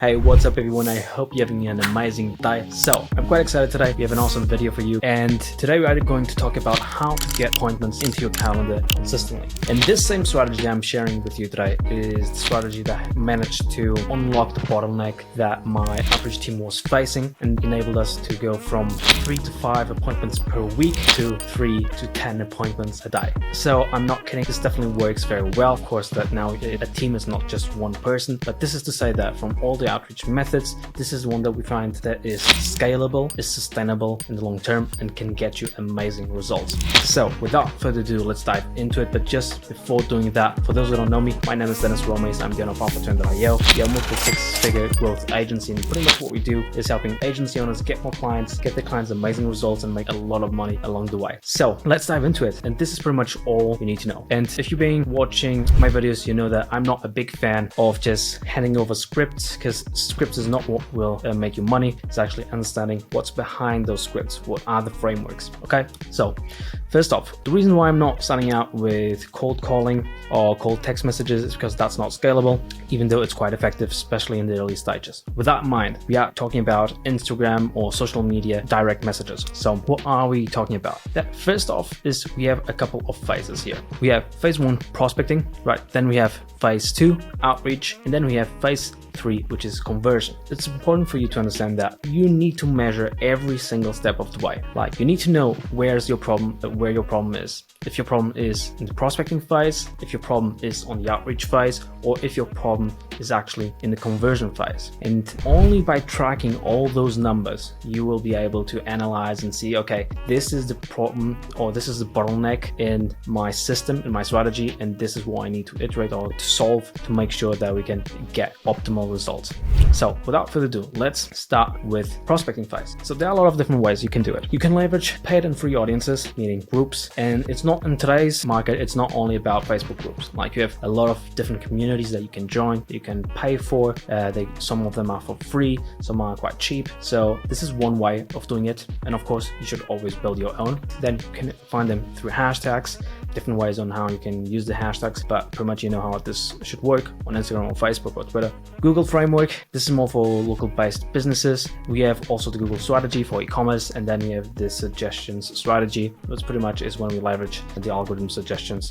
Hey, what's up everyone? I hope you're having an amazing day. So I'm quite excited today. We have an awesome video for you, and today we are going to talk about how to get appointments into your calendar consistently. And this same strategy I'm sharing with you today is the strategy that managed to unlock the bottleneck that my average team was facing and enabled us to go from 3 to 5 appointments per week to 3 to 10 appointments a day. So I'm not kidding, this definitely works very well. Of course, that now a team is not just one person, but this is to say that from all the outreach methods, this is one that we find that is scalable, is sustainable in the long term, and can get you amazing results. So without further ado, let's dive into it. But just before doing that, for those who don't know me, my name is Denis Rhomays. I'm the owner of Opportunity.io. We are a multiple six-figure growth agency, and pretty much what we do is helping agency owners get more clients, get their clients amazing results, and make a lot of money along the way. So let's dive into it. And this is pretty much all you need to know. And if you've been watching my videos, you know that I'm not a big fan of just handing over scripts, because scripts is not what will make you money. It's actually understanding what's behind those scripts. What are the frameworks? Okay, so first off, the reason why I'm not starting out with cold calling or cold text messages is because that's not scalable, even though it's quite effective, especially in the early stages. With that in mind, we are talking about Instagram or social media direct messages. So what are we talking about? That first off is we have a couple of phases here. We have phase 1, prospecting, right? Then we have phase 2, outreach, and then we have phase 3, which is conversion. It's important for you to understand that you need to measure every single step of the way. Like, you need to know where your problem is. If your problem is in the prospecting phase, if your problem is on the outreach phase, or if your problem is actually in the conversion phase. And only by tracking all those numbers, you will be able to analyze and see, okay, this is the problem, or this is the bottleneck in my system, in my strategy, and this is what I need to iterate or to solve to make sure that we can get optimal results. So without further ado, let's start with prospecting phase. So there are a lot of different ways you can do it. You can leverage paid and free audiences, meaning groups, and it's not in today's market, it's not only about Facebook groups. Like, you have a lot of different communities that you can join, you can pay for. Some of them are for free, some are quite cheap. So this is one way of doing it. And of course, you should always build your own. Then you can find them through hashtags, different ways on how you can use the hashtags, but pretty much you know how this should work on Instagram or Facebook or Twitter. Google framework, this is more for local based businesses. We have also the Google strategy for e-commerce, and then we have the suggestions strategy, which pretty much is when we leverage the algorithm suggestions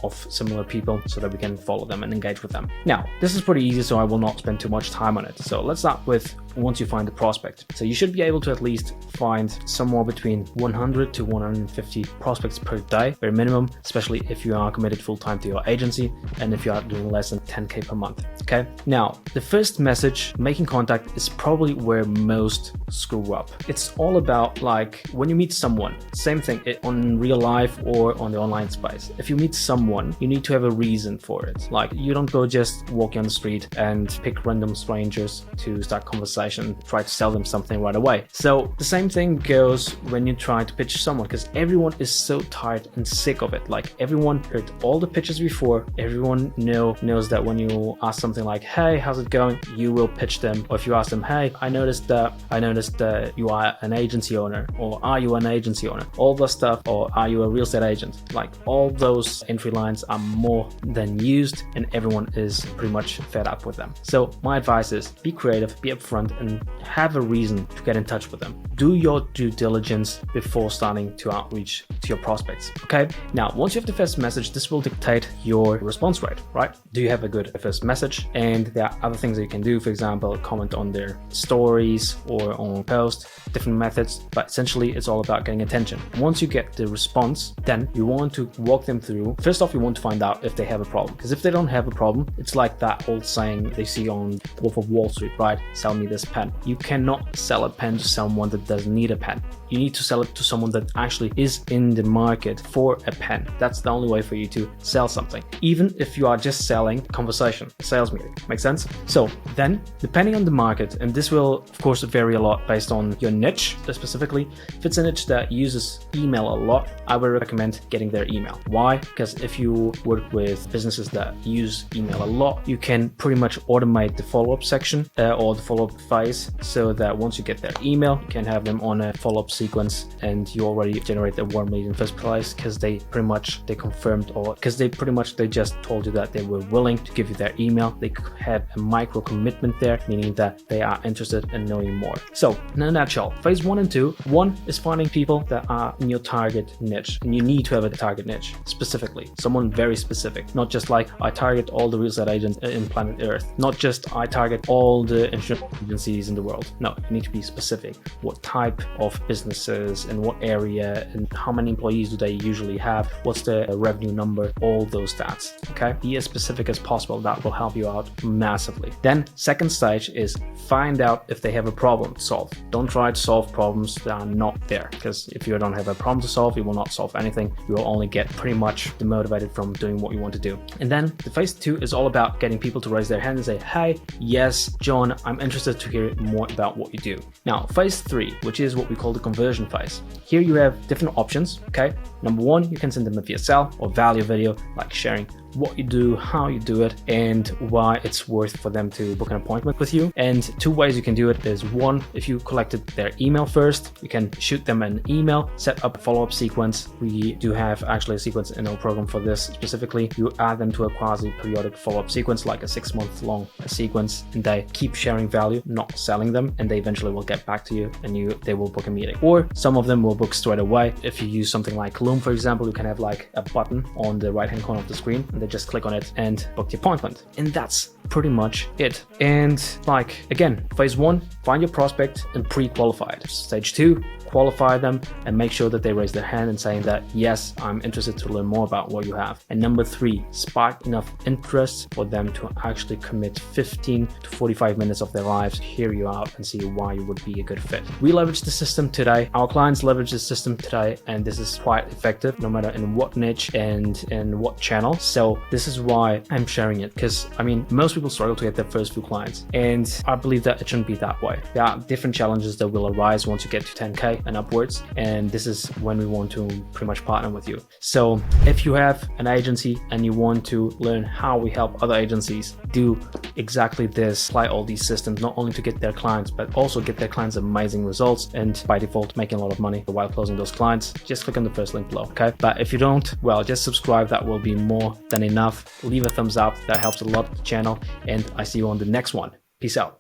of similar people so that we can follow them and engage with them. Now, this is pretty easy, so I will not spend too much time on it. So let's start with once you find the prospect. So you should be able to at least find somewhere between 100 to 150 prospects per day, bare minimum, especially if you are committed full-time to your agency and if you are doing less than 10K per month. Okay, now the first message, making contact, is probably where most screw up. It's all about, like, when you meet someone, same thing on real life or on the online space. If you meet someone, you need to have a reason for it. Like, you don't go just walking on the street and pick random strangers to start conversation, try to sell them something right away. So the same thing goes when you try to pitch someone, because everyone is so tired and sick of it. Like, everyone heard all the pitches before. Everyone knows that when you ask something like, hey, how's it going, you will pitch them. Or if you ask them, hey, I noticed that you are an agency owner, or are you an agency owner, all the stuff, or are you a real estate agent? Like, all those entry lines are more than used, and everyone is pretty much fed up with them. So my advice is be creative, be upfront, and have a reason to get in touch with them. Do your due diligence before starting to outreach to your prospects. Okay, now once you have the first message, this will dictate your response rate, right? Do you have a good first message? And there are other things that you can do. For example, comment on their stories or on posts, different methods, but essentially it's all about getting attention. Once you get the response, then you want to walk them through. First off, you want to find out if they have a problem, because if they don't have a problem, it's like that old saying they see on Wolf of Wall Street, right? Sell me this pen. You cannot sell a pen to someone that doesn't need a pen. You need to sell it to someone that actually is in the market for a pen. That's the only way for you to sell something, even if you are just selling conversation, sales meeting. Make sense? So then, depending on the market, and this will of course vary a lot based on your niche specifically. If it's a niche that uses email a lot, I would recommend getting their email. Why? Because if you work with businesses that use email a lot, you can can pretty much automate the follow-up section or the follow-up phase, so that once you get their email, you can have them on a follow-up sequence, and you already generate a warm lead in first place because they confirmed, or because they just told you that they were willing to give you their email. They had a micro commitment there, meaning that they are interested in knowing more. So in a nutshell, phase 1 and 2, 1 is finding people that are in your target niche, and you need to have a target niche specifically, someone very specific, not just like I target all the real estate agents in planet Earth, not just I target all the insurance agencies in the world. No, you need to be specific. What type of businesses, in what area, and how many employees do they usually have, what's the revenue number, all those stats. Okay, be as specific as possible. That will help you out massively. Then second stage is find out if they have a problem to solve. Don't try to solve problems that are not there, because if you don't have a problem to solve, you will not solve anything. You will only get pretty much demotivated from doing what you want to do. And then the phase 2 is all about getting people to raise their hand and say, hey, yes, John, I'm interested to hear more about what you do. Now, phase 3, which is what we call the conversion phase. Here you have different options, okay? Number 1, you can send them a VSL or value video, like sharing what you do, how you do it, and why it's worth for them to book an appointment with you. And 2 ways you can do it is 1, if you collected their email first, you can shoot them an email, set up a follow-up sequence. We do have actually a sequence in our program for this specifically. You add them to a quasi-periodic follow-up sequence, like a 6-month long sequence, and they keep sharing value, not selling them, and they eventually will get back to you and they will book a meeting. Or some of them will book straight away. If you use something like Loom, for example, you can have like a button on the right-hand corner of the screen, and they just click on it and book the appointment. And that's pretty much it. And like, again, phase 1, find your prospect and pre-qualify it. Stage 2, qualify them and make sure that they raise their hand and saying that, yes, I'm interested to learn more about what you have. And number 3, spark enough interest for them to actually commit 15 to 45 minutes of their lives to hear you out and see why you would be a good fit. We leverage the system today. Our clients leverage the system today, and this is quite effective no matter in what niche and in what channel. So this is why I'm sharing it, because I mean, most people struggle to get their first few clients, and I believe that it shouldn't be that way. There are different challenges that will arise once you get to 10K and upwards, and this is when we want to pretty much partner with you. So if you have an agency and you want to learn how we help other agencies do exactly this, apply all these systems, not only to get their clients, but also get their clients amazing results, and by default making a lot of money while closing those clients, just click on the first link below, okay? But if you don't, well, just subscribe. That will be more than enough. Leave a thumbs up. That helps a lot with the channel, and I see you on the next one. Peace out.